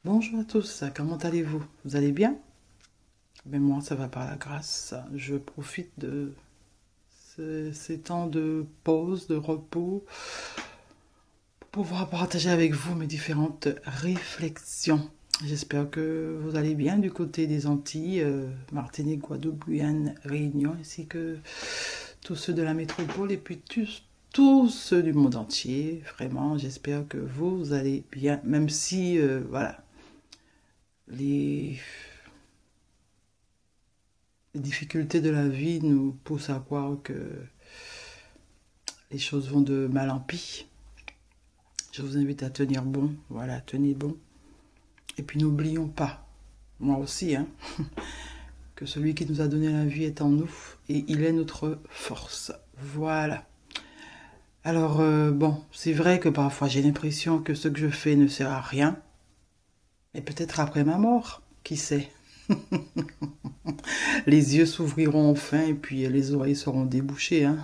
Bonjour à tous, comment allez-vous? Vous allez bien? Mais moi, ça va par la grâce. Je profite de ces temps de pause, de repos, pour pouvoir partager avec vous mes différentes réflexions. J'espère que vous allez bien du côté des Antilles, Martinique, Guadeloupe, Guyane, Réunion, ainsi que tous ceux de la métropole et puis tous ceux du monde entier. Vraiment, j'espère que vous allez bien, même si, voilà, les difficultés de la vie nous poussent à croire que les choses vont de mal en pis. Je vous invite à tenir bon, voilà, tenez bon. Et puis n'oublions pas, moi aussi, hein, que celui qui nous a donné la vie est en nous et il est notre force. Voilà. Alors, bon, c'est vrai que parfois j'ai l'impression que ce que je fais ne sert à rien. Et peut-être après ma mort, qui sait? Les yeux s'ouvriront enfin et puis les oreilles seront débouchées. Hein.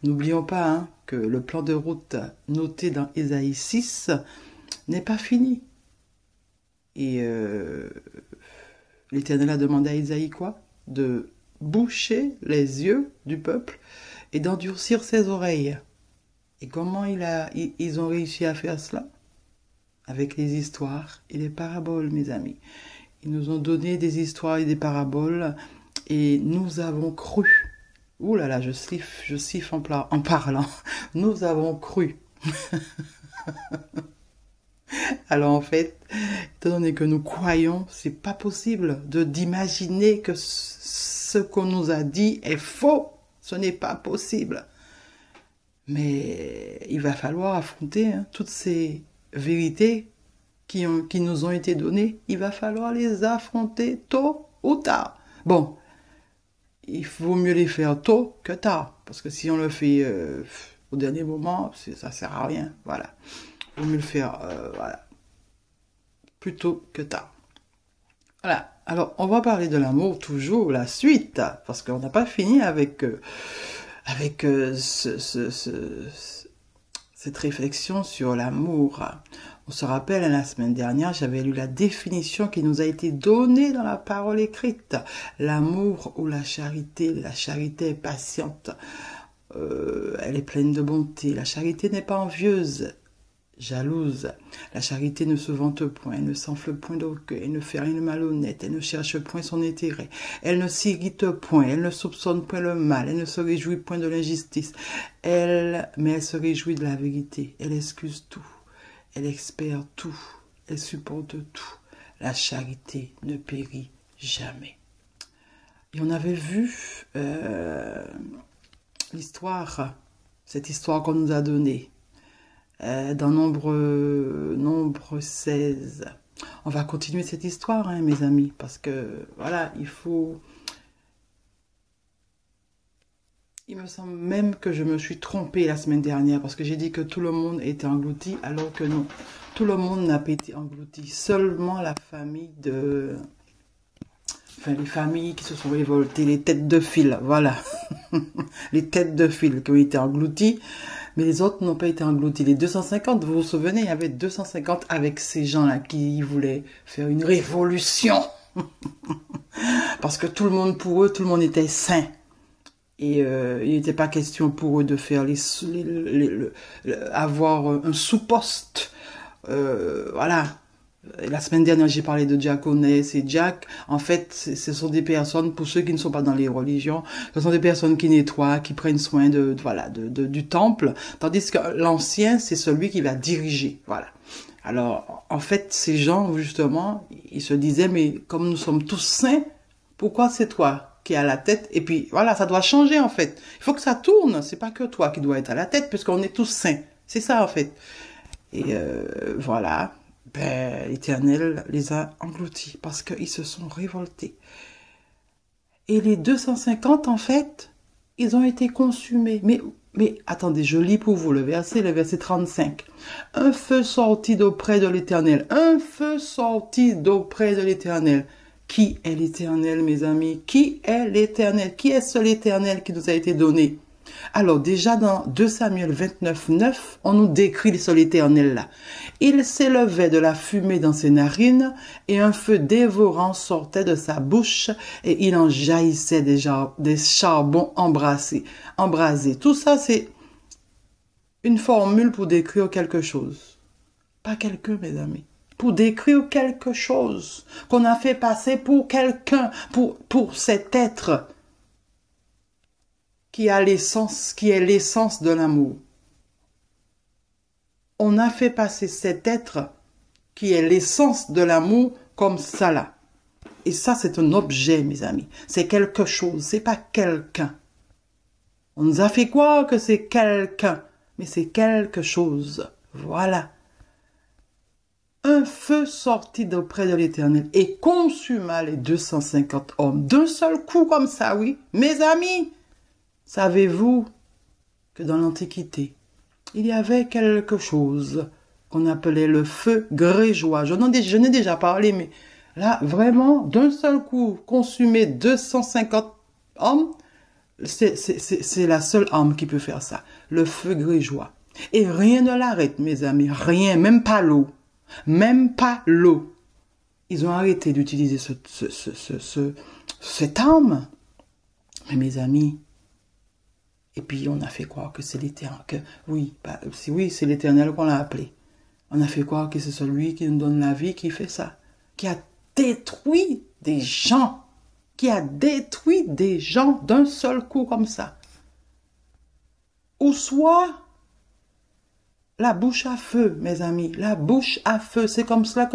N'oublions pas hein, que le plan de route noté dans Ésaïe 6 n'est pas fini. Et l'Éternel a demandé à Ésaïe quoi? De boucher les yeux du peuple et d'endurcir ses oreilles. Et comment ils ont réussi à faire cela? Avec les histoires et les paraboles, mes amis. Ils nous ont donné des histoires et des paraboles et nous avons cru. Ouh là là, je siffle en parlant. Nous avons cru. Alors en fait, étant donné que nous croyons, c'est pas possible d'imaginer que ce qu'on nous a dit est faux. Ce n'est pas possible. Mais il va falloir affronter hein, toutes ces vérités qui nous ont été données. Il va falloir les affronter tôt ou tard. Bon, il vaut mieux les faire tôt que tard. Parce que si on le fait au dernier moment, ça ne sert à rien. Voilà. Il vaut mieux le faire voilà, plus tôt que tard. Voilà. Alors, on va parler de l'amour toujours, la suite. Parce qu'on n'a pas fini avec cette réflexion sur l'amour. On se rappelle, la semaine dernière, j'avais lu la définition qui nous a été donnée dans la parole écrite. L'amour ou la charité est patiente, elle est pleine de bonté. La charité n'est pas envieuse, jalouse. La charité ne se vante point, elle ne s'enfle point d'orgueil, elle ne fait rien de malhonnête, elle ne cherche point son intérêt, elle ne s'irrite point, elle ne soupçonne point le mal, elle ne se réjouit point de l'injustice, mais elle se réjouit de la vérité, elle excuse tout, elle espère tout, elle supporte tout. La charité ne périt jamais. Et on avait vu cette histoire qu'on nous a donnée. Dans nombre 16. On va continuer cette histoire, hein, mes amis, parce que, voilà, il me semble même que je me suis trompée la semaine dernière, parce que j'ai dit que tout le monde était englouti, alors que non, tout le monde n'a pas été englouti. Seulement la famille les familles qui se sont révoltées, les têtes de file, voilà. Les têtes de file qui ont été englouties. Mais les autres n'ont pas été engloutis. Les 250, vous vous souvenez, il y avait 250 avec ces gens-là qui voulaient faire une révolution. Parce que tout le monde, pour eux, tout le monde était saint. Et il n'était pas question pour eux de faire avoir un sous-poste. Voilà. La semaine dernière, j'ai parlé de Diaconès et Jack. En fait, ce sont des personnes, pour ceux qui ne sont pas dans les religions, ce sont des personnes qui nettoient, qui prennent soin du temple. Tandis que l'ancien, c'est celui qui va diriger. Voilà. Alors, en fait, ces gens, justement, ils se disaient, mais comme nous sommes tous saints, pourquoi c'est toi qui es à la tête? Et puis, voilà, ça doit changer, en fait. Il faut que ça tourne. C'est pas que toi qui dois être à la tête, puisqu'on est tous saints. C'est ça, en fait. Et voilà. Ben, l'Éternel les a engloutis parce qu'ils se sont révoltés. Et les 250, en fait, ils ont été consumés. Mais attendez, je lis pour vous le verset 35. Un feu sortit d'auprès de l'Éternel. Un feu sortit d'auprès de l'Éternel. Qui est l'Éternel, mes amis? Qui est l'Éternel? Qui est ce l'Éternel qui nous a été donné? Alors déjà dans 2 Samuel 29, 9, on nous décrit sur l'Éternel là. Il s'élevait de la fumée dans ses narines et un feu dévorant sortait de sa bouche et il en jaillissait des charbons embrasés. Tout ça c'est une formule pour décrire quelque chose. Pas quelqu'un, mes amis. Pour décrire quelque chose qu'on a fait passer pour quelqu'un, pour cet être qui a l'essence, qui est l'essence de l'amour. On a fait passer cet être qui est l'essence de l'amour comme ça là. Et ça, c'est un objet, mes amis. C'est quelque chose, c'est pas quelqu'un. On nous a fait croire que c'est quelqu'un, mais c'est quelque chose. Voilà. Un feu sortit d'auprès de l'Éternel et consuma les 250 hommes d'un seul coup comme ça, oui. Mes amis, savez-vous que dans l'Antiquité, il y avait quelque chose qu'on appelait le feu grégeois. Je n'ai déjà parlé, mais là, vraiment, d'un seul coup, consumer 250 hommes, c'est la seule âme qui peut faire ça. Le feu grégeois. Et rien ne l'arrête, mes amis. Rien, même pas l'eau. Même pas l'eau. Ils ont arrêté d'utiliser cette arme. Mais mes amis, et puis on a fait croire que c'est l'Éternel. Oui, c'est l'Éternel qu'on l'a appelé. On a fait croire que c'est celui qui nous donne la vie qui fait ça. Qui a détruit des gens. Qui a détruit des gens d'un seul coup comme ça. Ou soit la bouche à feu, mes amis, la bouche à feu, c'est comme cela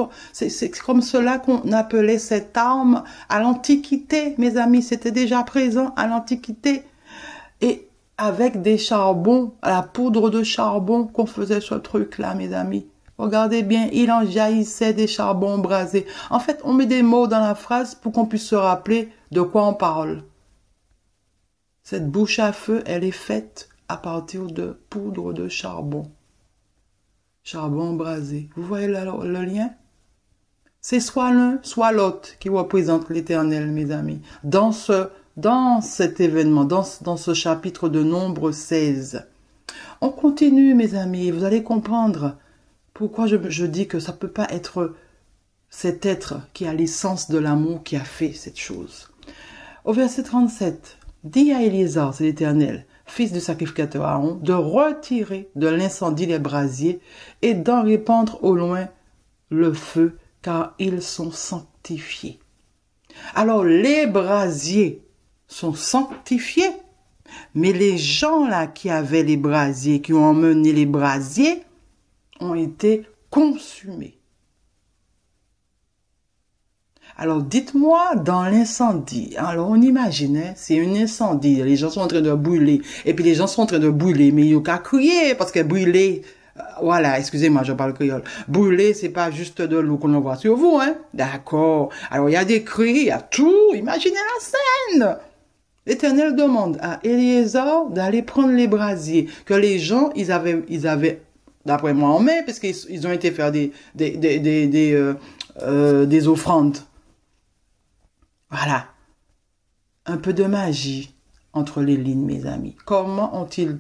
qu'on appelait cette arme à l'Antiquité, mes amis, c'était déjà présent à l'Antiquité. Et avec des charbons, la poudre de charbon qu'on faisait ce truc-là, mes amis. Regardez bien, il en jaillissait des charbons embrasés. En fait, on met des mots dans la phrase pour qu'on puisse se rappeler de quoi on parle. Cette bouche à feu, elle est faite à partir de poudre de charbon. Charbon embrasé. Vous voyez le lien? C'est soit l'un, soit l'autre qui représente l'Éternel, mes amis. Dans cet événement, dans ce chapitre de Nombre 16. On continue, mes amis. Vous allez comprendre pourquoi je dis que ça ne peut pas être cet être qui a l'essence de l'amour qui a fait cette chose. Au verset 37, dit à Éléazar, c'est l'Éternel, fils du sacrificateur Aaron, de retirer de l'incendie les brasiers et d'en répandre au loin le feu, car ils sont sanctifiés. Alors, les brasiers sont sanctifiés, mais les gens là qui avaient les brasiers, qui ont emmené les brasiers, ont été consumés. Alors, dites-moi, dans l'incendie, alors on imaginait, c'est un incendie, les gens sont en train de brûler, et puis les gens sont en train de brûler, mais il n'y a qu'à crier, parce que brûler, voilà, excusez-moi, je parle créole, brûler, c'est pas juste de l'eau qu'on envoie sur vous, hein, d'accord. Alors, il y a des cris, il y a tout, imaginez la scène. L'Éternel demande à Éléazar d'aller prendre les brasiers, que les gens, ils avaient d'après moi en main, parce qu'ils ont été faire des offrandes. Voilà. Un peu de magie entre les lignes, mes amis. Comment ont-ils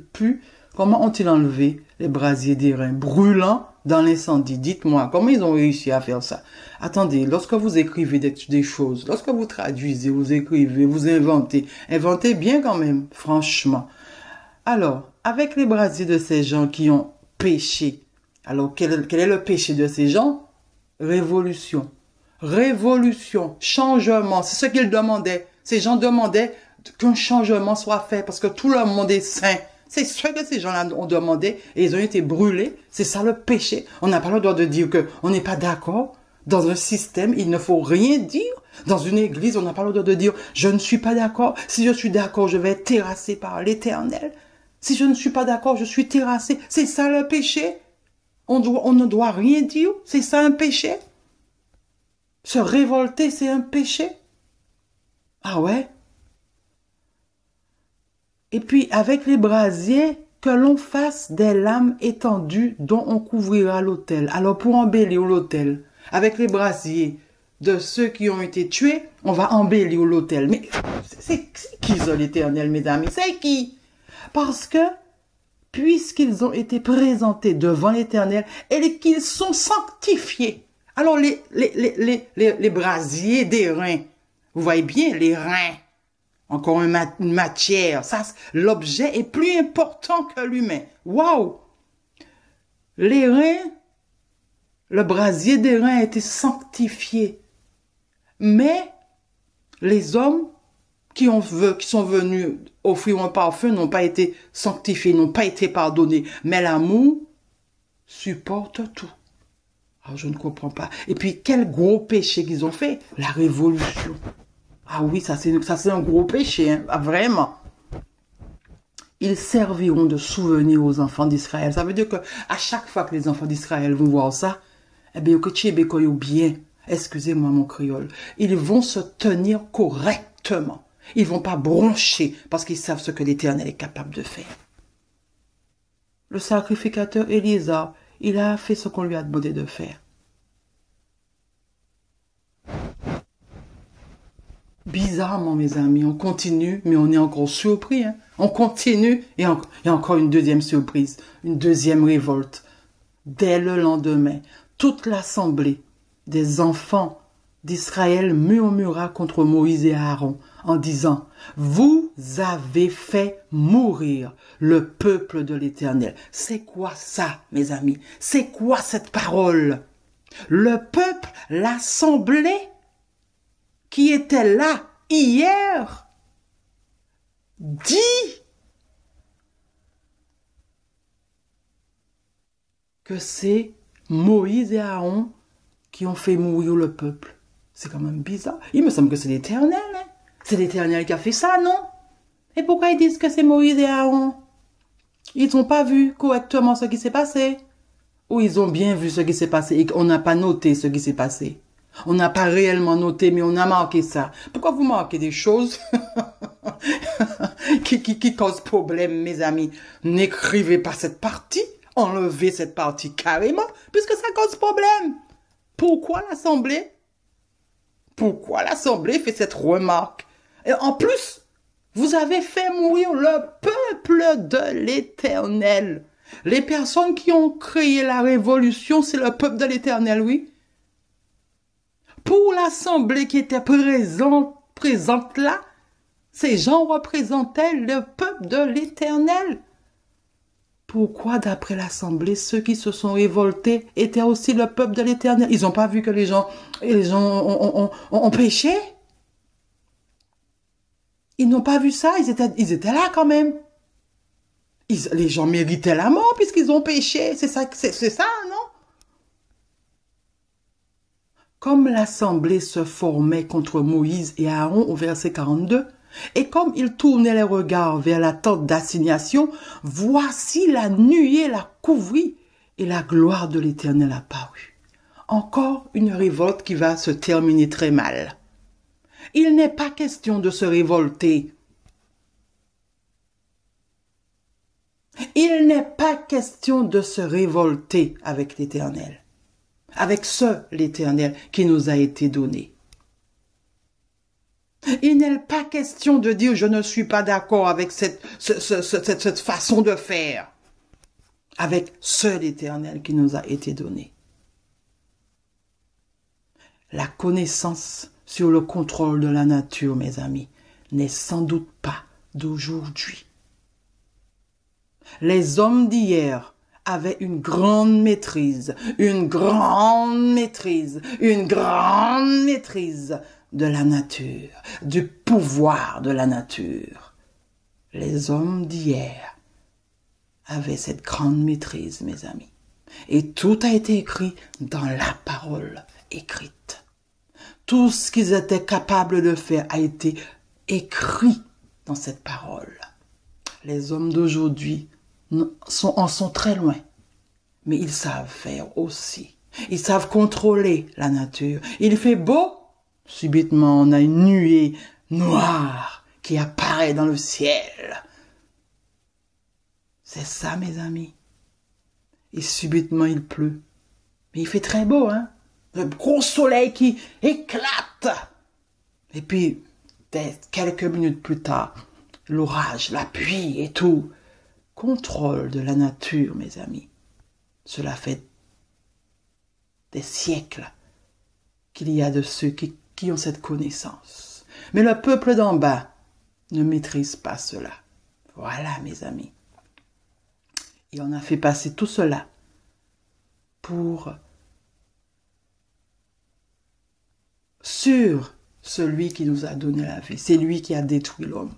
enlevé les brasiers d'airain brûlants dans l'incendie? Dites-moi, comment ils ont réussi à faire ça? Attendez, lorsque vous écrivez des choses, lorsque vous traduisez, vous écrivez, vous inventez bien quand même, franchement. Alors, avec les brasiers de ces gens qui ont péché, alors quel est le péché de ces gens? Révolution. Révolution, changement, c'est ce qu'ils demandaient. Ces gens demandaient qu'un changement soit fait parce que tout le monde est saint. C'est ce que ces gens-là ont demandé et ils ont été brûlés. C'est ça le péché. On n'a pas le droit de dire qu'on n'est pas d'accord. Dans un système, il ne faut rien dire. Dans une église, on n'a pas le droit de dire « je ne suis pas d'accord ». Si je suis d'accord, je vais être terrassé par l'Éternel. Si je ne suis pas d'accord, je suis terrassé. C'est ça le péché. On ne doit rien dire. C'est ça un péché. Se révolter, c'est un péché. Ah ouais? Et puis, avec les brasiers, que l'on fasse des lames étendues dont on couvrira l'autel. Alors, pour embellir l'autel, avec les brasiers de ceux qui ont été tués, on va embellir l'autel. Mais c'est qui ça, l'Éternel, mes amis? C'est qui? Parce que, puisqu'ils ont été présentés devant l'Éternel et qu'ils sont sanctifiés. Alors, les brasiers des reins, vous voyez bien, les reins, encore une matière, ça, l'objet est plus important que l'humain. Waouh! Les reins, le brasier des reins a été sanctifié. Mais les hommes qui sont venus offrir un parfum n'ont pas été sanctifiés, n'ont pas été pardonnés. Mais l'amour supporte tout. Alors je ne comprends pas. Et puis quel gros péché qu'ils ont fait? La révolution. Ah oui, ça c'est un gros péché, hein, vraiment. Ils serviront de souvenir aux enfants d'Israël. Ça veut dire que à chaque fois que les enfants d'Israël vont voir ça, eh bien, bien, excusez-moi mon créole, ils vont se tenir correctement. Ils vont pas broncher parce qu'ils savent ce que l'Éternel est capable de faire. Le sacrificateur Élisée, il a fait ce qu'on lui a demandé de faire. Bizarrement, mes amis, on continue, mais on est encore surpris. Hein? On continue, et il y a encore une deuxième surprise, une deuxième révolte. Dès le lendemain, toute l'assemblée des enfants d'Israël murmura contre Moïse et Aaron en disant, « Vous avez fait mourir le peuple de l'Éternel. » C'est quoi ça, mes amis? C'est quoi cette parole? Le peuple, l'assemblée qui était là hier, dit que c'est Moïse et Aaron qui ont fait mourir le peuple. C'est quand même bizarre. Il me semble que c'est l'Éternel. Hein? C'est l'Éternel qui a fait ça, non? Et pourquoi ils disent que c'est Moïse et Aaron? Ils n'ont pas vu correctement ce qui s'est passé. Ou ils ont bien vu ce qui s'est passé et qu'on n'a pas noté ce qui s'est passé. On n'a pas réellement noté, mais on a marqué ça. Pourquoi vous marquez des choses qui causent problème, mes amis? N'écrivez pas cette partie. Enlevez cette partie carrément, puisque ça cause problème. Pourquoi l'Assemblée? Pourquoi l'Assemblée fait cette remarque? Et en plus, vous avez fait mourir le peuple de l'Éternel. Les personnes qui ont créé la révolution, c'est le peuple de l'Éternel, oui. Pour l'Assemblée qui était présente là, ces gens représentaient le peuple de l'Éternel. Pourquoi, d'après l'Assemblée, ceux qui se sont révoltés étaient aussi le peuple de l'Éternel? Ils n'ont pas vu que les gens ont péché? Ils n'ont pas vu ça? Ils étaient là quand même. Les gens méritaient la mort puisqu'ils ont péché. C'est ça, non? Comme l'Assemblée se formait contre Moïse et Aaron au verset 42, et comme ils tournaient les regards vers la tente d'assignation, voici la nuée la couvrit et la gloire de l'Éternel apparut. Encore une révolte qui va se terminer très mal. Il n'est pas question de se révolter. Il n'est pas question de se révolter avec l'Éternel. Avec l'Éternel qui nous a été donné. Il n'est pas question de dire « je ne suis pas d'accord avec cette façon de faire » avec l'Éternel qui nous a été donné. La connaissance sur le contrôle de la nature, mes amis, n'est sans doute pas d'aujourd'hui. Les hommes d'hier avaient une grande maîtrise de la nature, du pouvoir de la nature. Les hommes d'hier avaient cette grande maîtrise, mes amis. Et tout a été écrit dans la parole écrite. Tout ce qu'ils étaient capables de faire a été écrit dans cette parole. Les hommes d'aujourd'hui en sont très loin, mais ils savent faire aussi. Ils savent contrôler la nature. Il fait beau. Subitement, on a une nuée noire qui apparaît dans le ciel. C'est ça, mes amis. Et subitement, il pleut. Mais il fait très beau, hein? Le gros soleil qui éclate. Et puis, quelques minutes plus tard, l'orage, la pluie et tout. Contrôle de la nature, mes amis. Cela fait des siècles qu'il y a de ceux qui ont cette connaissance. Mais le peuple d'en bas ne maîtrise pas cela. Voilà, mes amis. Et on a fait passer tout cela sur celui qui nous a donné la vie. C'est lui qui a détruit l'homme.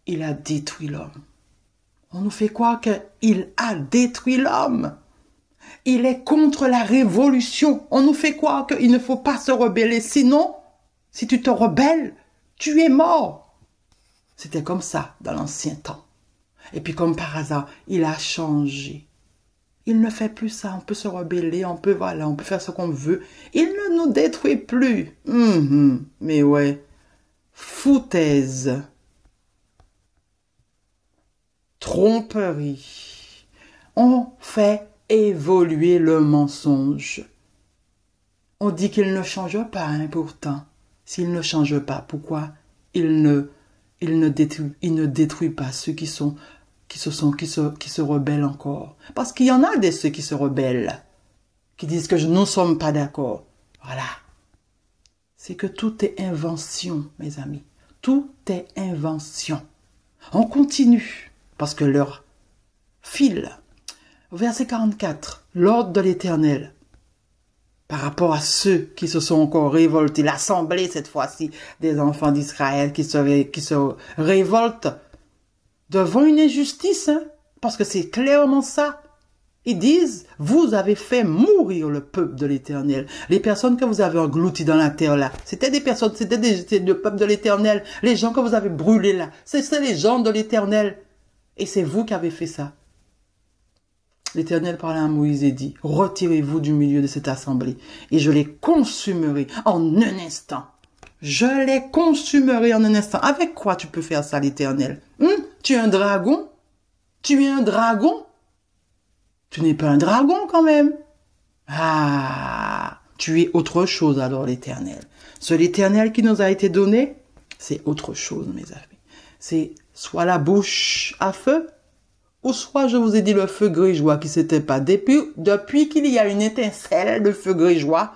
Il a détruit l'homme. On nous fait croire qu'il a détruit l'homme. Il est contre la révolution. On nous fait croire qu'il ne faut pas se rebeller. Sinon, si tu te rebelles, tu es mort. C'était comme ça dans l'ancien temps. Et puis comme par hasard, il a changé. Il ne fait plus ça. On peut se rebeller, on peut faire ce qu'on veut. Il ne nous détruit plus. Mais ouais, foutaise, tromperie. On fait évoluer le mensonge. On dit qu'il ne change pas, pourtant. S'il ne change pas, pourquoi il ne détruit pas ceux qui se rebellent encore? Parce qu'il y en a ceux qui se rebellent, qui disent que nous ne sommes pas d'accord. Voilà. C'est que tout est invention, mes amis. Tout est invention. On continue, parce que l'heure file. Verset 44, l'ordre de l'Éternel, par rapport à ceux qui se sont encore révoltés, l'assemblée cette fois-ci des enfants d'Israël qui se révoltent devant une injustice, parce que c'est clairement ça. Ils disent, vous avez fait mourir le peuple de l'Éternel. Les personnes que vous avez englouties dans la terre là, c'était le peuple de l'Éternel. Les gens que vous avez brûlés là, c'est les gens de l'Éternel. Et c'est vous qui avez fait ça. L'Éternel parla à Moïse et dit, retirez-vous du milieu de cette assemblée et je les consumerai en un instant. Je les consumerai en un instant. Avec quoi tu peux faire ça, l'Éternel? Tu es un dragon? Tu es un dragon? Tu n'es pas un dragon quand même. Ah, tu es autre chose alors, l'Éternel. Ce l'Éternel qui nous a été donné, c'est autre chose, mes amis. C'est soit la bouche à feu, ou soit, je vous ai dit, le feu grégeois qui s'était pas. Depuis qu'il y a une étincelle de feu grégeois,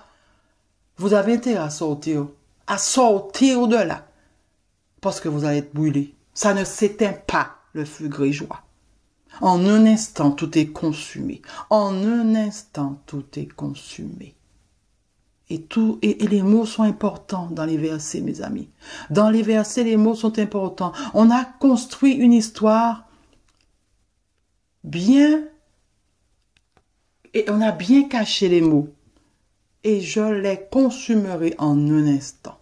vous avez intérêt à sortir de là. Parce que vous allez être brûlé. Ça ne s'éteint pas, le feu grégeois. En un instant, tout est consumé. En un instant, tout est consumé. Et les mots sont importants dans les versets, mes amis. Dans les versets, les mots sont importants. On a construit une histoire et on a bien caché les mots. Et je les consumerai en un instant.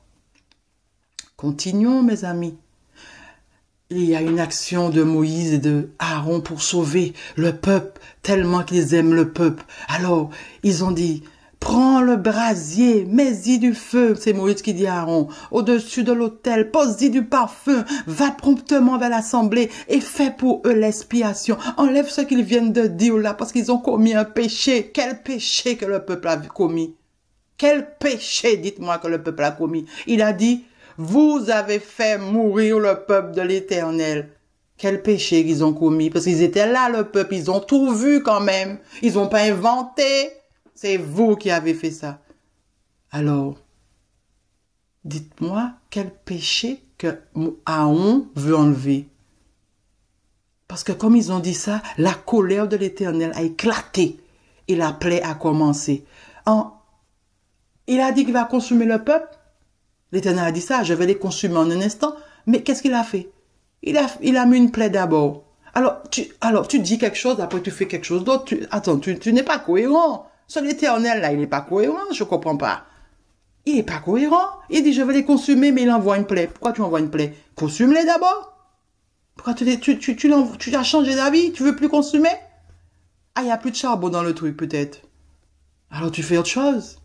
Continuons, mes amis. Il y a une action de Moïse et de Aaron pour sauver le peuple, tellement qu'ils aiment le peuple. Alors, ils ont dit, prends le brasier, mets-y du feu, c'est Moïse qui dit à Aaron, au-dessus de l'autel, pose-y du parfum, va promptement vers l'assemblée et fais pour eux l'expiation. Enlève ce qu'ils viennent de dire là, parce qu'ils ont commis un péché. Quel péché que le peuple a commis? Quel péché, dites-moi, que le peuple a commis? Il a dit, vous avez fait mourir le peuple de l'Éternel. Quel péché qu'ils ont commis? Parce qu'ils étaient là, le peuple. Ils ont tout vu quand même. Ils n'ont pas inventé. C'est vous qui avez fait ça. Alors, dites-moi quel péché que Aaron veut enlever. Parce que comme ils ont dit ça, la colère de l'Éternel a éclaté. Et la plaie a commencé. Il a dit qu'il va consumer le peuple. L'Éternel a dit ça, je vais les consumer en un instant. Mais qu'est-ce qu'il a fait? Il a mis une plaie d'abord. Alors, tu dis quelque chose, après tu fais quelque chose d'autre. Attends, tu n'es pas cohérent. Ce l'Éternel, là, il n'est pas cohérent, je ne comprends pas. Il n'est pas cohérent. Il dit, je vais les consumer, mais il envoie une plaie. Pourquoi tu envoies une plaie? Consume-les d'abord. Pourquoi tu as changé d'avis? Tu veux plus consumer? Ah, il n'y a plus de charbon dans le truc, peut-être. Alors tu fais autre chose.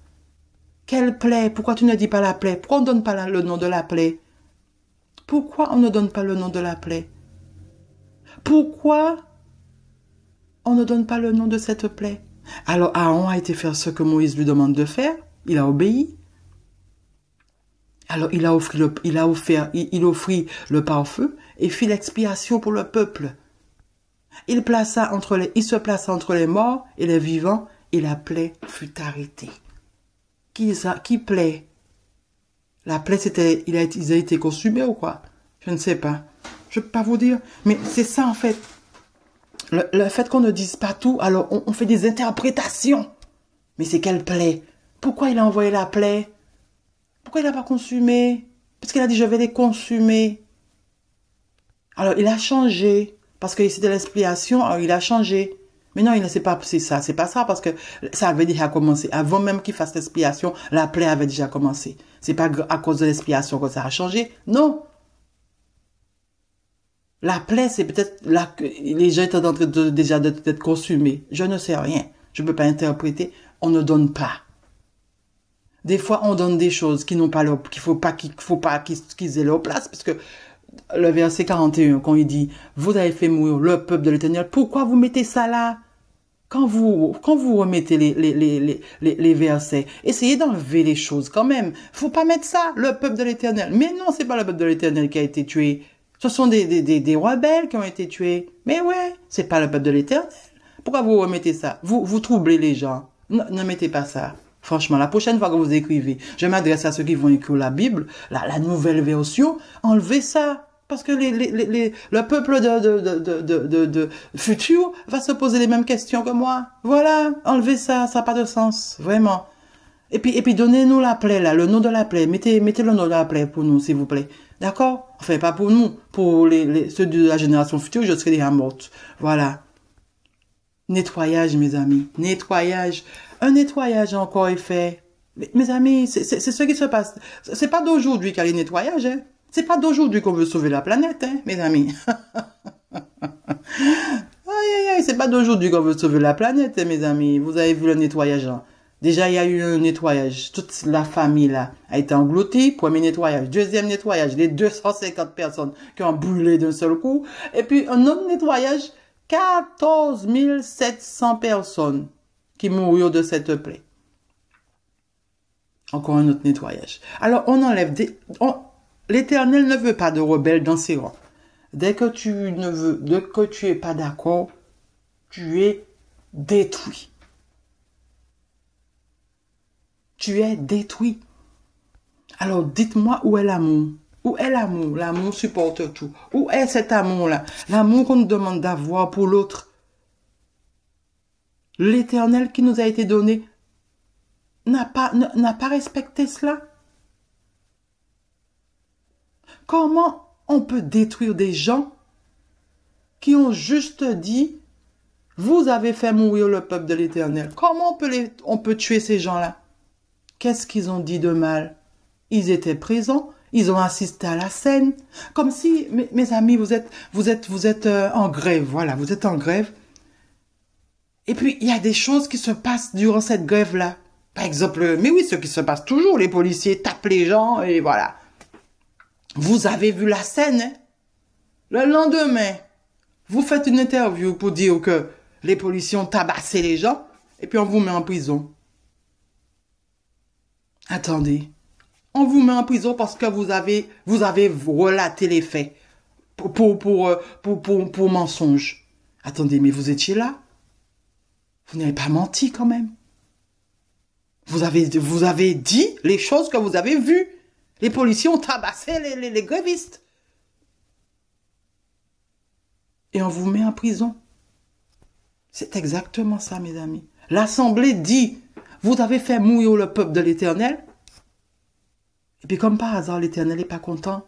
Quelle plaie? Pourquoi tu ne dis pas la plaie? Pourquoi on ne donne pas le nom de la plaie? Pourquoi on ne donne pas le nom de la plaie? Pourquoi on ne donne pas le nom de cette plaie? Alors Aaron a été faire ce que Moïse lui demande de faire. Il a obéi. Alors il offrit le pare-feu et fit l'expiation pour le peuple. Il se plaça entre les morts et les vivants, et la plaie fut arrêtée. Qui plaît? La plaie, ils a été consumés ou quoi? Je ne sais pas. Je ne peux pas vous dire. Mais c'est ça, en fait. Le fait qu'on ne dise pas tout, alors on fait des interprétations. Mais c'est quelle plaie? Pourquoi il a envoyé la plaie? Pourquoi il n'a pas consumé? Parce qu'il a dit, je vais les consumer. Alors, il a changé. Parce que c'était l'expiation, alors il a changé. Mais non, c'est pas ça, parce que ça avait déjà commencé. Avant même qu'il fasse l'expiation, la plaie avait déjà commencé. C'est pas à cause de l'expiation que ça a changé. Non. La plaie, c'est peut-être là que les gens étaient en train déjà d'être consumés. Je ne sais rien. Je ne peux pas interpréter. On ne donne pas. Des fois, on donne des choses qu'il faut pas qu'ils aient leur place, parce que le verset 41, quand il dit, vous avez fait mourir le peuple de l'Éternel, pourquoi vous mettez ça là? Quand vous remettez les versets, essayez d'enlever les choses quand même. Faut pas mettre ça, le peuple de l'Éternel. Mais non, c'est pas le peuple de l'Éternel qui a été tué. Ce sont des rebelles qui ont été tués. Mais ouais, c'est pas le peuple de l'Éternel. Pourquoi vous remettez ça? Vous troublez les gens. Ne mettez pas ça. Franchement, la prochaine fois que vous écrivez, je m'adresse à ceux qui vont écrire la Bible, la nouvelle version, enlevez ça. Parce que le peuple de futur va se poser les mêmes questions que moi. Voilà, enlevez ça, ça n'a pas de sens, vraiment. Et puis donnez-nous la plaie, là, le nom de la plaie. Mettez le nom de la plaie pour nous, s'il vous plaît. D'accord? Enfin, pas pour nous, pour ceux de la génération future, je serai déjà morte. Voilà. Nettoyage, mes amis. Nettoyage. Un nettoyage encore est fait. Mes amis, c'est ce qui se passe. C'est pas d'aujourd'hui qu'il y a les nettoyages, hein. C'est pas d'aujourd'hui qu'on veut sauver la planète, hein, mes amis. Aïe, c'est pas d'aujourd'hui qu'on veut sauver la planète, hein, mes amis. Vous avez vu le nettoyage, hein. Déjà, il y a eu un nettoyage. Toute la famille, là, a été engloutie. Premier nettoyage. Deuxième nettoyage. Les 250 personnes qui ont brûlé d'un seul coup. Et puis, un autre nettoyage. 14 700 personnes qui moururent de cette plaie. Encore un autre nettoyage. Alors, on enlève l'Éternel ne veut pas de rebelles dans ses rangs. Dès que tu es pas d'accord, tu es détruit. Tu es détruit. Alors, dites-moi où est l'amour? Où est l'amour? L'amour supporte tout. Où est cet amour-là? L'amour qu'on nous demande d'avoir pour l'autre. L'Éternel qui nous a été donné n'a pas respecté cela. Comment on peut détruire des gens qui ont juste dit « Vous avez fait mourir le peuple de l'Éternel ». Comment on peut tuer ces gens-là? Qu'est-ce qu'ils ont dit de mal? Ils étaient présents, ils ont assisté à la scène. Comme si, mes amis, vous êtes en grève, voilà, vous êtes en grève. Et puis, il y a des choses qui se passent durant cette grève-là. Par exemple, mais oui, ce qui se passe toujours, les policiers tapent les gens et voilà. Vous avez vu la scène, hein? Le lendemain, vous faites une interview pour dire que les policiers ont tabassé les gens et puis on vous met en prison. Attendez, on vous met en prison parce que vous avez relaté les faits pour mensonge. Attendez, mais vous étiez là? Vous n'avez pas menti quand même. Vous avez dit les choses que vous avez vues. Les policiers ont tabassé les grévistes. Et on vous met en prison. C'est exactement ça, mes amis. L'Assemblée dit, vous avez fait mourir le peuple de l'Éternel. Et puis comme par hasard, l'Éternel n'est pas content.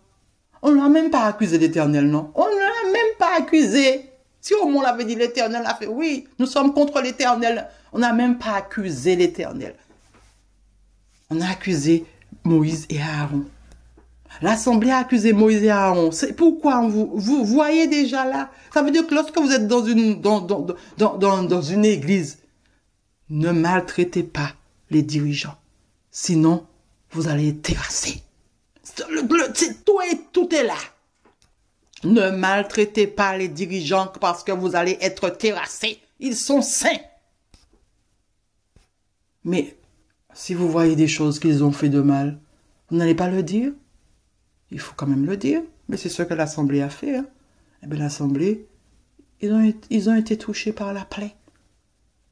On ne l'a même pas accusé l'Éternel, non? On ne l'a même pas accusé. Si au moins on l'avait dit, l'Éternel a fait, oui, nous sommes contre l'Éternel. On n'a même pas accusé l'Éternel. On a accusé Moïse et Aaron. L'Assemblée a accusé Moïse et Aaron. C'est pourquoi vous voyez déjà là. Ça veut dire que lorsque vous êtes dans une église, ne maltraitez pas les dirigeants. Sinon, vous allez être terrassé. Tout est là. Ne maltraitez pas les dirigeants parce que vous allez être terrassés. Ils sont saints. Mais si vous voyez des choses qu'ils ont fait de mal, Vous n'allez pas le dire? Il faut quand même le dire. Mais c'est ce que l'Assemblée a fait. Hein. Eh bien, l'Assemblée, ils ont été touchés par la plaie.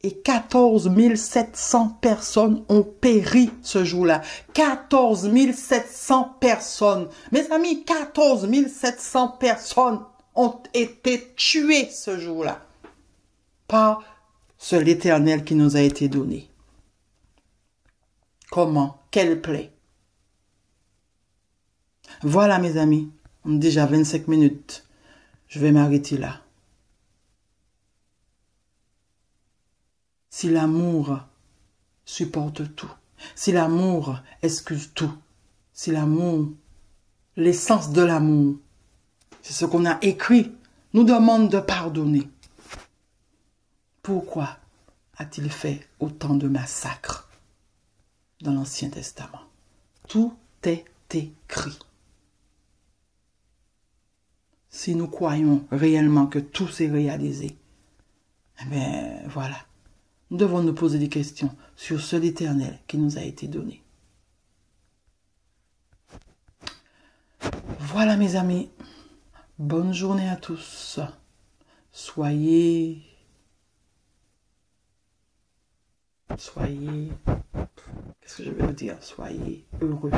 Et 14 700 personnes ont péri ce jour-là. 14 700 personnes. Mes amis, 14 700 personnes ont été tuées ce jour-là. Par l'Éternel qui nous a été donné. Comment? Quelle plaie? Voilà mes amis, on a déjà 25 minutes. Je vais m'arrêter là. Si l'amour supporte tout, si l'amour excuse tout, si l'amour, l'essence de l'amour, c'est ce qu'on a écrit, nous demande de pardonner. Pourquoi a-t-il fait autant de massacres dans l'Ancien Testament? Tout est écrit. Si nous croyons réellement que tout s'est réalisé, eh bien, voilà. Nous devons nous poser des questions sur ce l'Éternel qui nous a été donné. Voilà mes amis. Bonne journée à tous. Soyez... Qu'est-ce que je vais vous dire? Soyez heureux.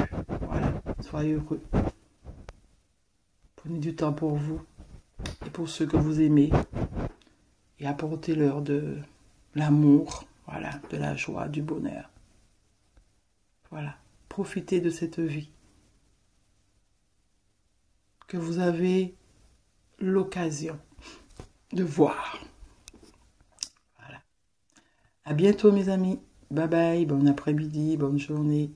Voilà. Soyez heureux. Prenez du temps pour vous et pour ceux que vous aimez et apportez-leur de l'amour, voilà, de la joie, du bonheur. Voilà, profitez de cette vie que vous avez l'occasion de voir. Voilà. À bientôt mes amis. Bye bye, bon après-midi, bonne journée.